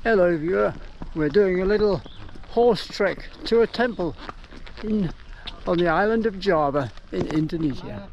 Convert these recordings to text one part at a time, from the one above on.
Hello viewer, we're doing a little horse trek to a temple on the island of Java in Indonesia.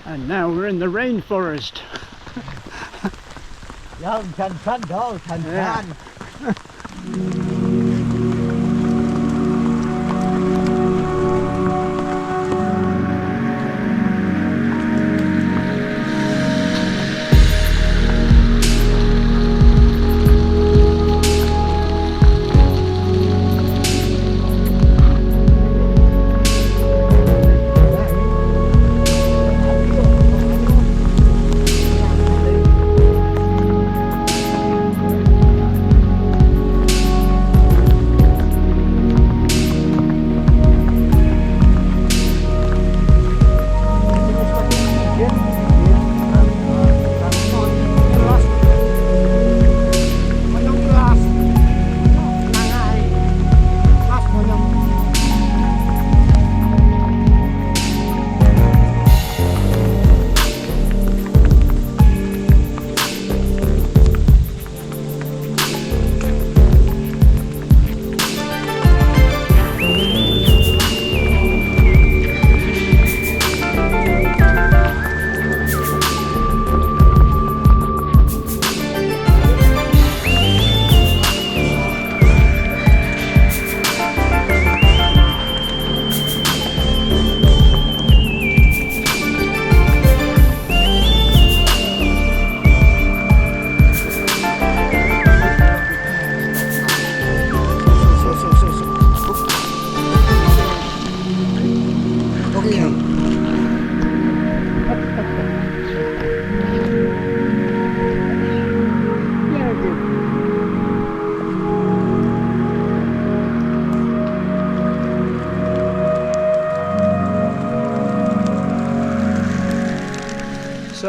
And now we're in the rainforest. Yeah.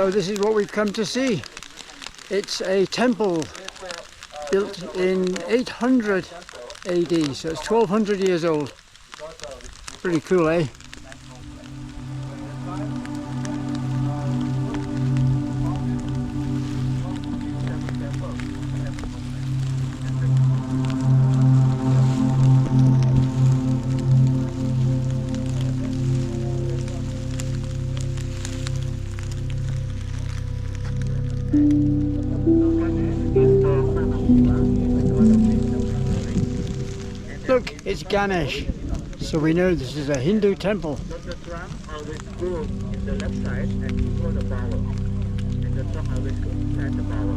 So this is what we've come to see. It's a temple built in 800 AD, so it's 1200 years old. Pretty cool, eh? Look, it's Ganesh, so we know this is a Hindu temple. The trunk always go in the left side and follow the power. And the trunk always go inside the power.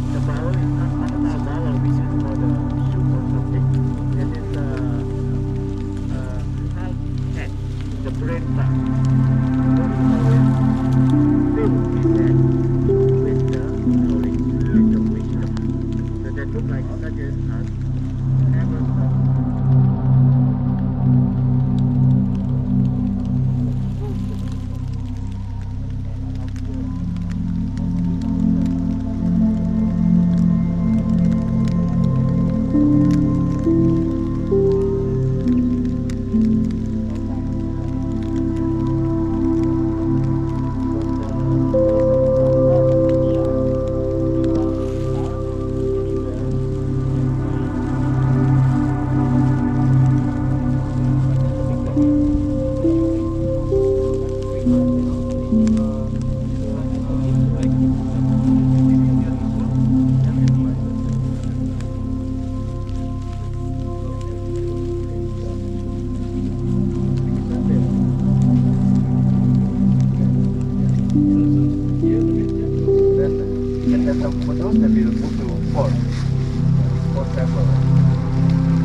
The power is not about power, which is for the soup or something. That is the half head, the brain part. So he always fill his head with the knowledge, with the wisdom. So that look like suggests us never stop.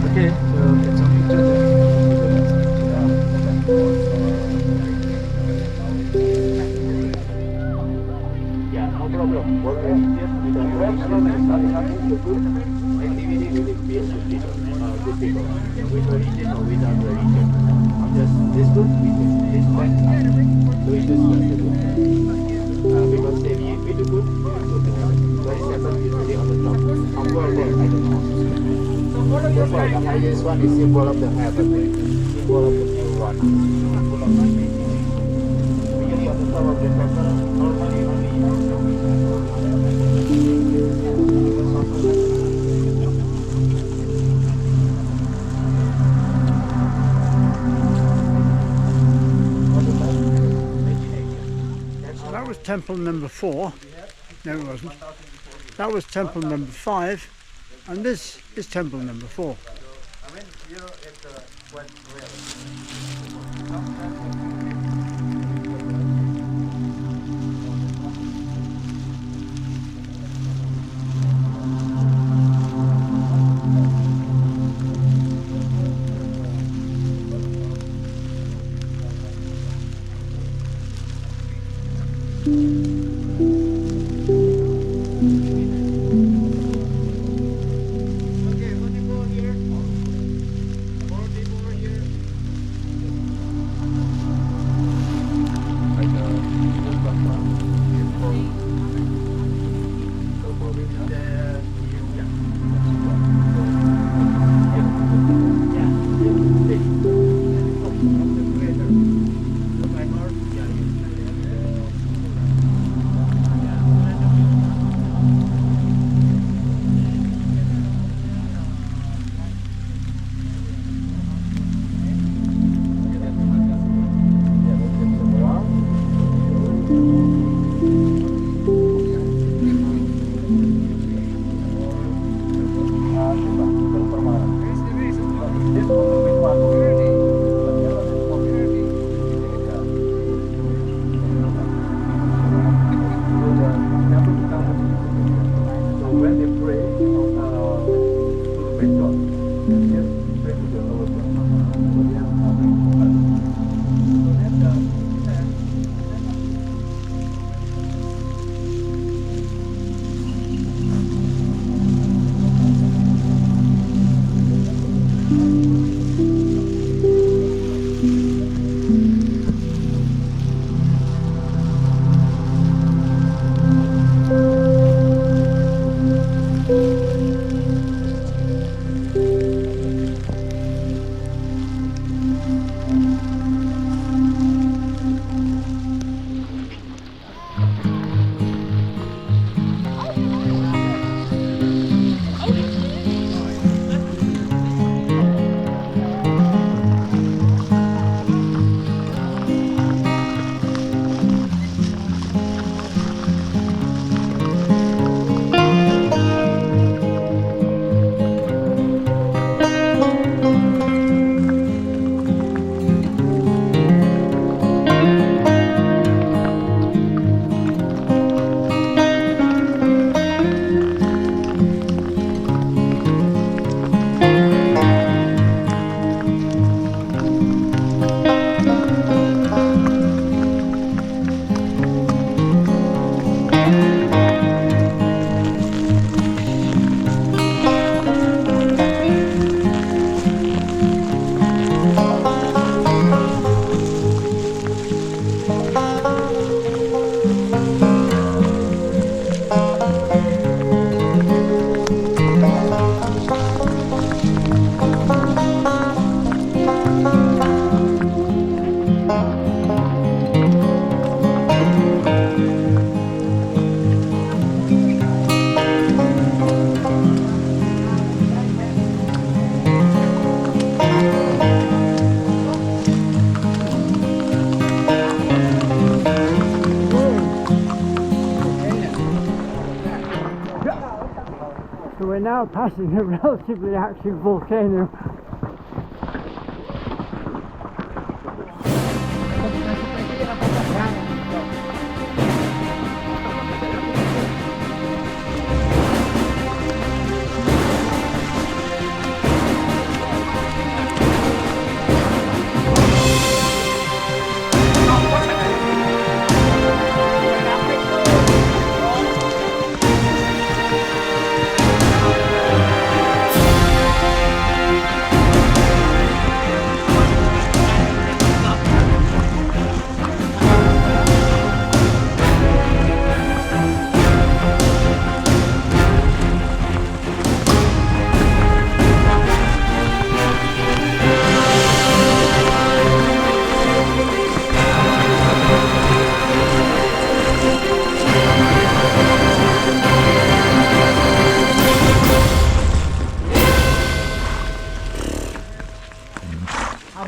Okay, so get some pictures yeah, no problem. What activity will be good people. With religion or without religion. Just this group, this one, doing this because if we do good, what is happened usually on the top. On world there, I don't know. The highest one is symbol of the heaven, symbol of the pure one. Usually on the top of the temple, normally So that was temple number 4. No, it wasn't. That was temple number 5. And this is temple number 4. I mean, you know, it's quite rare. So we're now passing a relatively active volcano.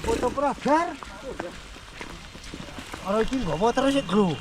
Fotografer. Orang itu bawa terus itu.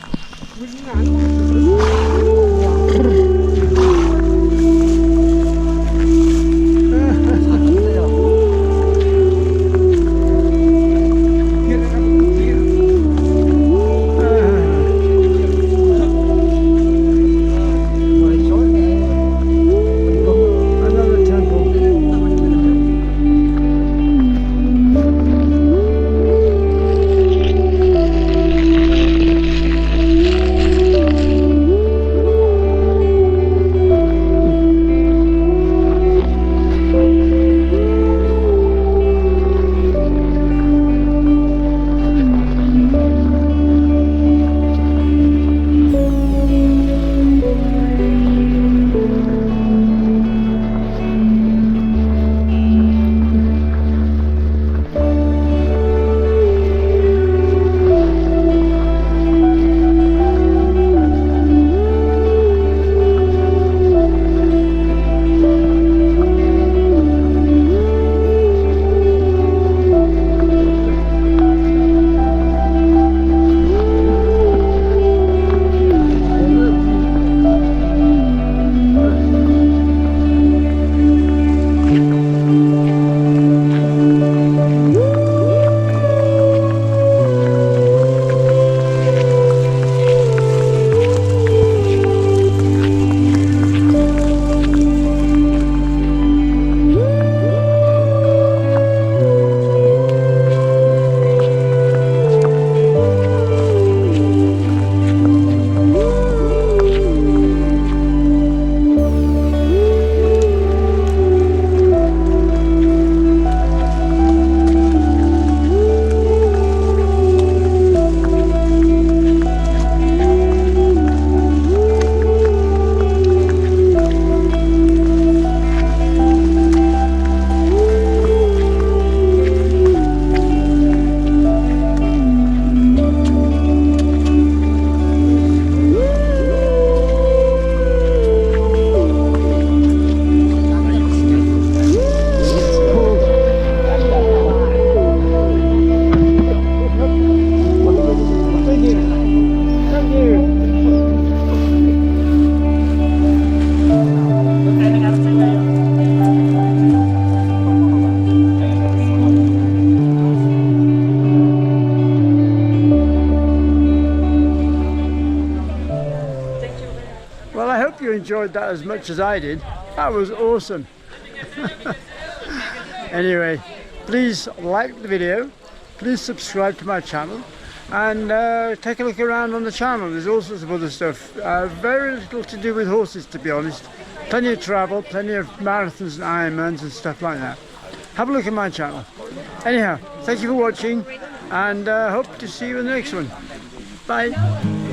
Well, I hope you enjoyed that as much as I did. That was awesome. Anyway, please like the video, please subscribe to my channel, and take a look around on the channel. There's all sorts of other stuff. Very little to do with horses, to be honest. Plenty of travel, plenty of marathons and Ironmans and stuff like that. Have a look at my channel. Anyhow, thank you for watching, and hope to see you in the next one. Bye.